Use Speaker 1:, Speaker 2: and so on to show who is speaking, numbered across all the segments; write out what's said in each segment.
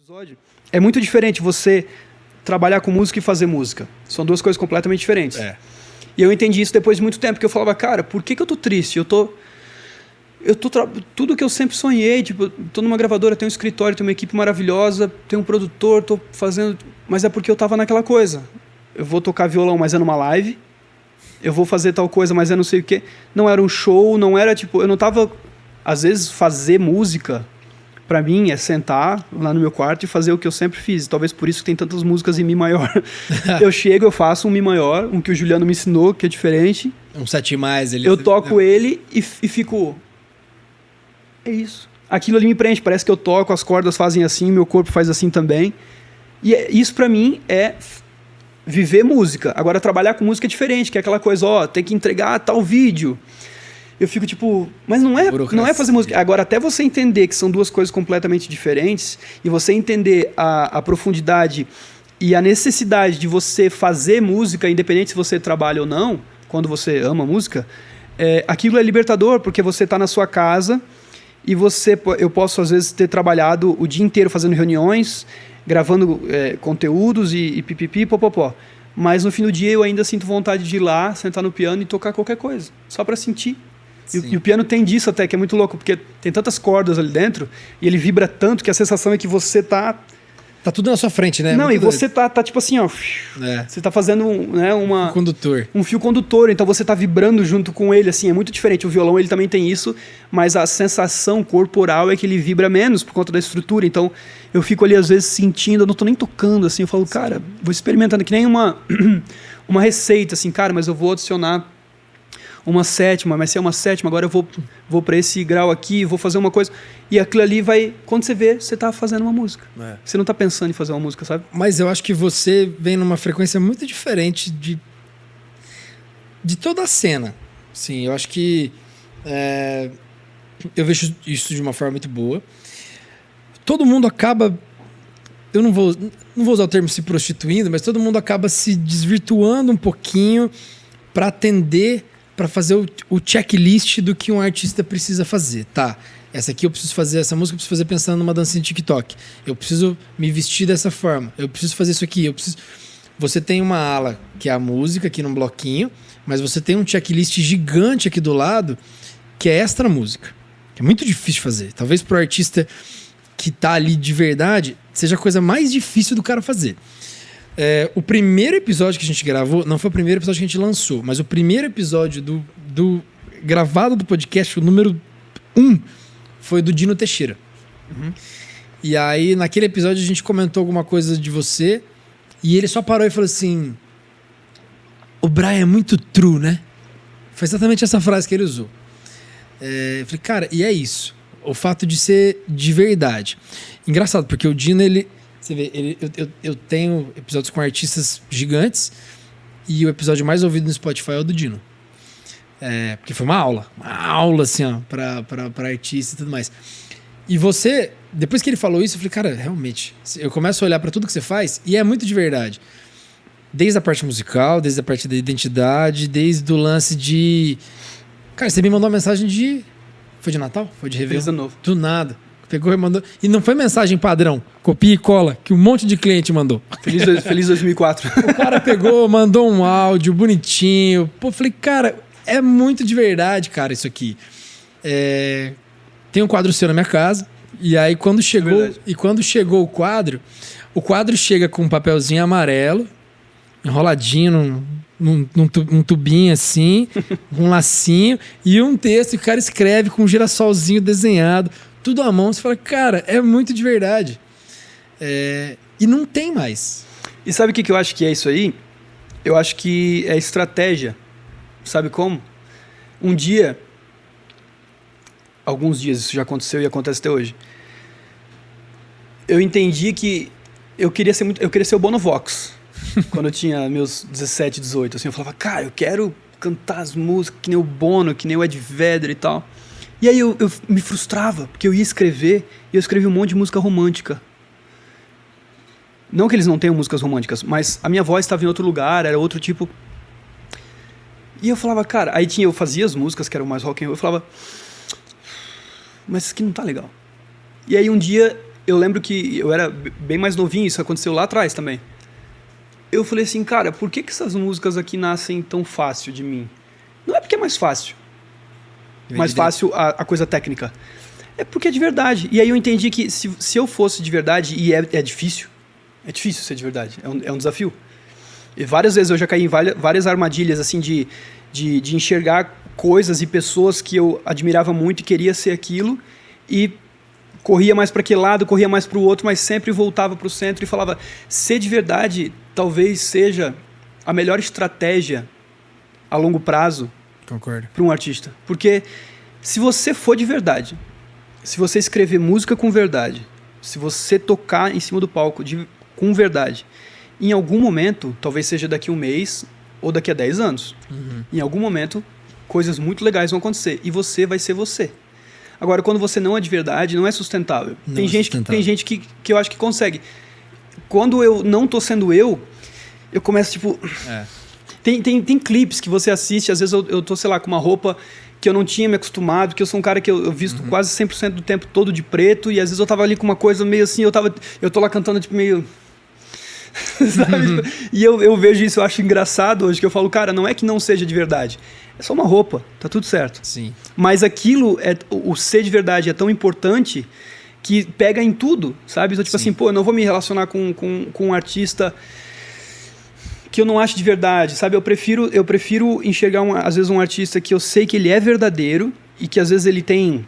Speaker 1: episódio. É muito diferente você trabalhar com música e fazer música. São duas coisas completamente diferentes. E eu entendi isso depois de muito tempo, que eu falava, cara, por que eu tô triste? Tudo que eu sempre sonhei, tipo, tô numa gravadora, tenho um escritório, tenho uma equipe maravilhosa, tenho um produtor, tô fazendo... Mas é porque eu tava naquela coisa. Eu vou tocar violão, mas é numa live. Eu vou fazer tal coisa, mas é não sei o quê. Não era um show, não era, tipo... Eu não tava... Às vezes, fazer música... Pra mim, é sentar lá no meu quarto e fazer o que eu sempre fiz. Talvez por isso que tem tantas músicas em Mi maior. Eu chego, eu faço um Mi maior, um que o Juliano me ensinou, que é diferente.
Speaker 2: Um 7+.
Speaker 1: Eu toco ele e fico... É isso. Aquilo ali me prende. Parece que eu toco, as cordas fazem assim, meu corpo faz assim também. E isso pra mim é viver música. Agora, trabalhar com música é diferente, que é aquela coisa, ó, tem que entregar tal vídeo. Eu fico tipo, mas não é fazer música. Agora, até você entender que são duas coisas completamente diferentes e você entender a profundidade e a necessidade de você fazer música, independente se você trabalha ou não, quando você ama música, aquilo é libertador, porque você está na sua casa e eu posso, às vezes, ter trabalhado o dia inteiro fazendo reuniões, gravando conteúdos e pipipi, popopó. Mas no fim do dia eu ainda sinto vontade de ir lá, sentar no piano e tocar qualquer coisa, só para sentir. E o piano tem disso até, que é muito louco, porque tem tantas cordas ali dentro, e ele vibra tanto que a sensação é que você tá...
Speaker 2: Tá tudo na sua frente, né?
Speaker 1: Não,
Speaker 2: muito
Speaker 1: e você tá tipo assim, ó... Você tá fazendo
Speaker 2: um condutor.
Speaker 1: Um fio condutor, então você tá vibrando junto com ele, assim, é muito diferente. O violão, ele também tem isso, mas a sensação corporal é que ele vibra menos por conta da estrutura, então eu fico ali, às vezes, sentindo, eu não tô nem tocando, assim, eu falo, cara, vou experimentando, que nem uma receita, assim, cara, mas eu vou adicionar uma sétima, mas se é uma sétima, agora eu vou para esse grau aqui, vou fazer uma coisa. E aquilo ali vai... Quando você vê, você tá fazendo uma música. Você não tá pensando em fazer uma música, sabe?
Speaker 2: Mas eu acho que você vem numa frequência muito diferente de toda a cena. Sim, eu acho que... eu vejo isso de uma forma muito boa. Todo mundo acaba... Eu não vou usar o termo se prostituindo, mas todo mundo acaba se desvirtuando um pouquinho para atender... para fazer o checklist do que um artista precisa fazer. Tá, essa aqui eu preciso fazer, essa música eu preciso fazer pensando numa dancinha de TikTok. Eu preciso me vestir dessa forma. Eu preciso fazer isso aqui. Você tem uma ala que é a música aqui num bloquinho, mas você tem um checklist gigante aqui do lado que é extra música. É muito difícil de fazer. Talvez pro artista que tá ali de verdade seja a coisa mais difícil do cara fazer. O primeiro episódio que a gente gravou, não foi o primeiro episódio que a gente lançou, mas o primeiro episódio do gravado do podcast, o número 1, foi do Dino Teixeira. E aí, naquele episódio, a gente comentou alguma coisa de você e ele só parou e falou assim: o Brian é muito true, né? Foi exatamente essa frase que ele usou. Eu falei, cara, e é isso. O fato de ser de verdade. Engraçado, porque o Dino, você vê, eu tenho episódios com artistas gigantes e o episódio mais ouvido no Spotify é o do Dino. Porque foi uma aula assim, ó, pra artista e tudo mais. E você, depois que ele falou isso, eu falei, cara, realmente, eu começo a olhar pra tudo que você faz e é muito de verdade. Desde a parte musical, desde a parte da identidade, desde o lance de... Cara, você me mandou uma mensagem Foi de Natal? Foi de Réveillon?
Speaker 1: Feliz Ano Novo.
Speaker 2: Do nada. Pegou e mandou. E não foi mensagem padrão, copia e cola, que um monte de cliente mandou.
Speaker 1: Feliz 2004.
Speaker 2: O cara pegou, mandou um áudio bonitinho. Pô, falei, cara, é muito de verdade, cara, isso aqui. Tem um quadro seu na minha casa. E aí, quando chegou o quadro chega com um papelzinho amarelo, enroladinho num tubinho assim, um lacinho, e um texto que o cara escreve com um girassolzinho desenhado. Tudo à mão, você fala, cara, é muito de verdade. E não tem mais.
Speaker 1: E sabe o que eu acho que é isso aí? Eu acho que é estratégia. Sabe como? Um dia, alguns dias, isso já aconteceu e acontece até hoje, eu entendi que eu queria ser o Bono Vox. Quando eu tinha meus 17, 18, assim, eu falava, cara, eu quero cantar as músicas que nem o Bono, que nem o Ed Vedder e tal. E aí eu me frustrava, porque eu ia escrever, e eu escrevi um monte de música romântica. Não que eles não tenham músicas românticas, mas a minha voz estava em outro lugar, era outro tipo. E eu falava, cara, eu fazia as músicas que eram mais rock and roll, eu falava, mas isso aqui não tá legal. E aí um dia eu lembro que eu era bem mais novinho, isso aconteceu lá atrás também. Eu falei assim, cara, por que essas músicas aqui nascem tão fácil de mim? Não é porque é mais fácil. Mais fácil a coisa técnica. É porque é de verdade. E aí eu entendi que se eu fosse de verdade, e é difícil ser de verdade, é um desafio. E várias vezes eu já caí em várias armadilhas, assim, de enxergar coisas e pessoas que eu admirava muito e queria ser aquilo, e corria mais para aquele lado, corria mais para o outro, mas sempre voltava para o centro e falava, ser de verdade talvez seja a melhor estratégia a longo prazo para um artista. Porque se você for de verdade, se você escrever música com verdade, se você tocar em cima do palco com verdade, em algum momento, talvez seja daqui a um mês ou daqui a 10 anos, em algum momento, coisas muito legais vão acontecer e você vai ser você. Agora, quando você não é de verdade, não é sustentável. Tem gente que eu acho que consegue. Quando eu não tô sendo eu começo, tipo... Tem clipes que você assiste, às vezes eu tô, sei lá, com uma roupa que eu não tinha me acostumado, que eu sou um cara que eu visto quase 100% do tempo todo de preto, e às vezes eu tava ali com uma coisa meio assim, eu tô lá cantando, tipo, meio... Sabe? E eu vejo isso, eu acho engraçado hoje, que eu falo, cara, não é que não seja de verdade, é só uma roupa, tá tudo certo.
Speaker 2: Sim.
Speaker 1: Mas aquilo, o ser de verdade é tão importante que pega em tudo, sabe? Então, tipo assim, pô, eu não vou me relacionar com um artista que eu não acho de verdade, sabe? Eu prefiro enxergar, às vezes, um artista que eu sei que ele é verdadeiro e que, às vezes, ele tem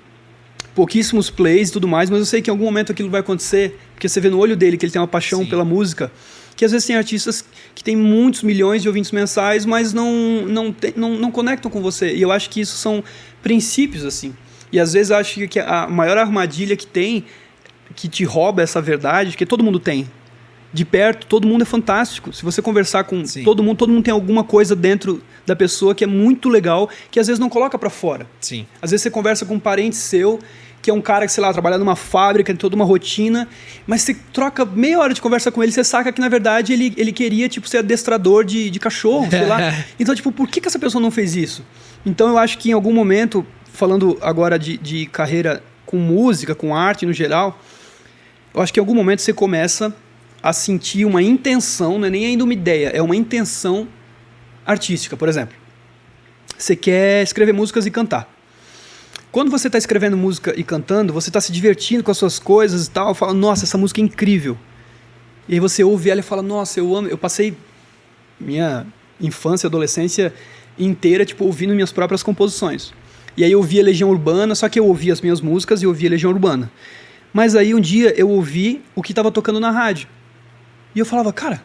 Speaker 1: pouquíssimos plays e tudo mais, mas eu sei que em algum momento aquilo vai acontecer, porque você vê no olho dele que ele tem uma paixão pela música, que às vezes tem artistas que têm muitos milhões de ouvintes mensais, mas não conectam com você. E eu acho que isso são princípios, assim. E às vezes eu acho que a maior armadilha que te rouba essa verdade, que todo mundo tem. De perto, todo mundo é fantástico. Se você conversar com todo mundo tem alguma coisa dentro da pessoa que é muito legal, que às vezes não coloca pra fora.
Speaker 2: Sim.
Speaker 1: Às vezes você conversa com um parente seu, que é um cara que, sei lá, trabalha numa fábrica, tem toda uma rotina, mas você troca meia hora de conversa com ele, você saca que, na verdade, ele queria, tipo, ser adestrador de cachorro, sei lá. Então, tipo, por que essa pessoa não fez isso? Então, eu acho que em algum momento, falando agora de carreira com música, com arte no geral, eu acho que em algum momento você começa a sentir uma intenção, não é nem ainda uma ideia, é uma intenção artística. Por exemplo, você quer escrever músicas e cantar. Quando você está escrevendo música e cantando, você está se divertindo com as suas coisas e tal, fala, nossa, essa música é incrível. E aí você ouve ela e fala, nossa, eu amo, eu passei minha infância, adolescência inteira, tipo, ouvindo minhas próprias composições. E aí eu ouvia Legião Urbana, só que eu ouvia as minhas músicas e ouvia Legião Urbana. Mas aí um dia eu ouvi o que estava tocando na rádio. E eu falava, cara,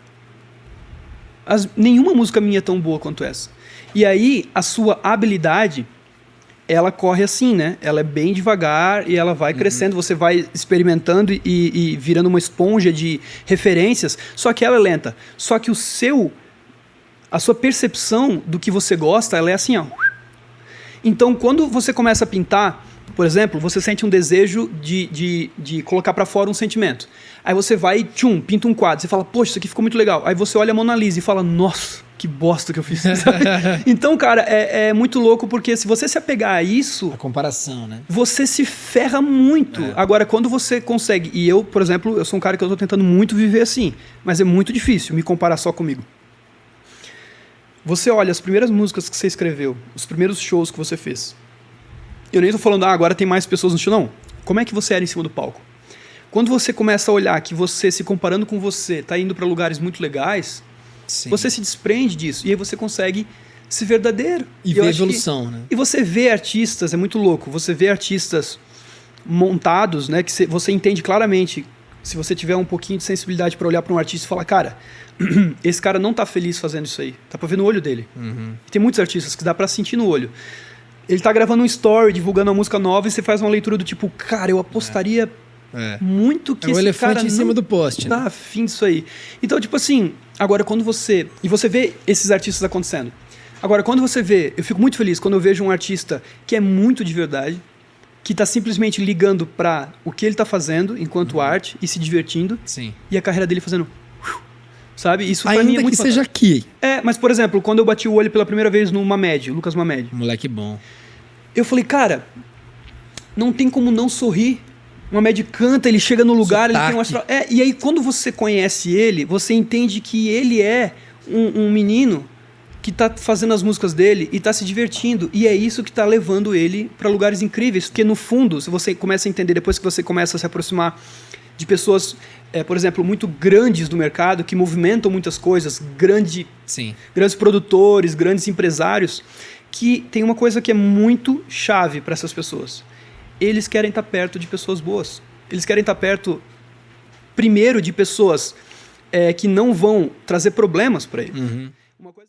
Speaker 1: nenhuma música minha é tão boa quanto essa. E aí a sua habilidade, ela corre assim, né? Ela é bem devagar e ela vai crescendo, você vai experimentando e virando uma esponja de referências, só que ela é lenta. Só que a sua percepção do que você gosta, ela é assim, ó. Então, quando você começa a pintar, por exemplo, você sente um desejo de colocar pra fora um sentimento. Aí você vai e pinta um quadro. Você fala, poxa, isso aqui ficou muito legal. Aí você olha a Mona Lisa e fala, nossa, que bosta que eu fiz. Então, cara, é muito louco, porque se você se apegar a isso...
Speaker 2: A comparação, né?
Speaker 1: Você se ferra muito. Agora, quando você consegue... E eu, por exemplo, eu sou um cara que eu tô tentando muito viver assim. Mas é muito difícil me comparar só comigo. Você olha as primeiras músicas que você escreveu, os primeiros shows que você fez. Eu nem tô falando, agora tem mais pessoas no show. Não. Como é que você era em cima do palco? Quando você começa a olhar que você, se comparando com você, tá indo para lugares muito legais, você se desprende disso. E aí você consegue ser verdadeiro.
Speaker 2: E ver evolução, né?
Speaker 1: E você vê artistas, é muito louco, você vê artistas montados, né? Que você entende claramente, se você tiver um pouquinho de sensibilidade para olhar para um artista e falar, cara, esse cara não tá feliz fazendo isso aí. Dá pra ver no olho dele. E tem muitos artistas que dá pra sentir no olho. Ele tá gravando um story, divulgando uma música nova, e você faz uma leitura do tipo, cara, eu apostaria muito que esse cara
Speaker 2: em cima do poste,
Speaker 1: tá afim disso aí. Então, tipo assim, agora quando você... E você vê esses artistas acontecendo. Agora, quando você vê... Eu fico muito feliz quando eu vejo um artista que é muito de verdade, que tá simplesmente ligando pra o que ele tá fazendo enquanto arte e se divertindo.
Speaker 2: Sim.
Speaker 1: E a carreira dele fazendo... Sabe? Isso pra mim é muito
Speaker 2: que seja aqui.
Speaker 1: Mas, por exemplo, quando eu bati o olho pela primeira vez no Mamed, o Lucas Mamed.
Speaker 2: Moleque bom.
Speaker 1: Eu falei, cara, não tem como não sorrir Uma Mad canta, ele chega no lugar,
Speaker 2: Sotaque.
Speaker 1: ele tem um astral... E aí quando você conhece ele, você entende que ele é um menino que tá fazendo as músicas dele e tá se divertindo. E é isso que tá levando ele para lugares incríveis. Porque no fundo, se você começa a entender, depois que você começa a se aproximar de pessoas, por exemplo, muito grandes do mercado, que movimentam muitas coisas, grandes produtores, grandes empresários, que tem uma coisa que é muito chave para essas pessoas. Eles querem estar perto de pessoas boas. Eles querem estar perto, primeiro, de pessoas que não vão trazer problemas para eles.
Speaker 2: Uhum.
Speaker 1: Uma coisa...